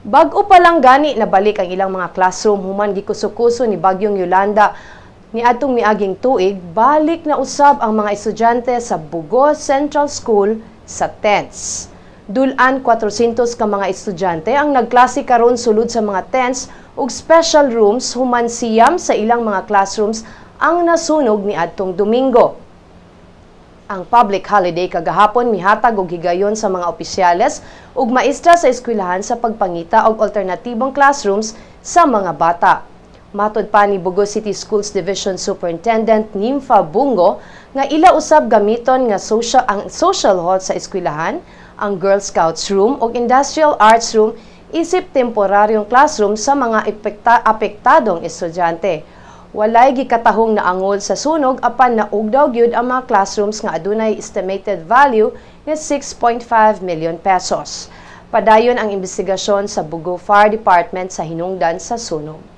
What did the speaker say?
Bag-o pa lang gani nabalik ang ilang mga classroom human gikuso-kuso ni Bagyong Yolanda ni atong miaging tuig, balik na usab ang mga estudyante sa Bugo Central School sa tents. Dulan 400 ka mga estudyante ang nagklase karon sulod sa mga tents ug special rooms human siyam sa ilang mga classrooms ang nasunog ni adtong Domingo. Ang public holiday kagahapon mihatag og higayon sa mga opisyales ug maestra sa eskwelahan sa pagpangita og alternatibong classrooms sa mga bata. Matud pa ni Bugo City Schools Division Superintendent Nympha Bungo nga ila usab gamiton nga social hall sa eskwelahan, ang Girl Scouts room ug Industrial Arts room isip temporaryong classroom sa mga apektadong estudyante. Walay gikatahong na angol sa sunog apan naugdaw gyud ang mga classrooms nga adunay estimated value nga 6.5 million pesos. Padayon ang investigasyon sa Bugo Fire Department sa hinungdan sa sunog.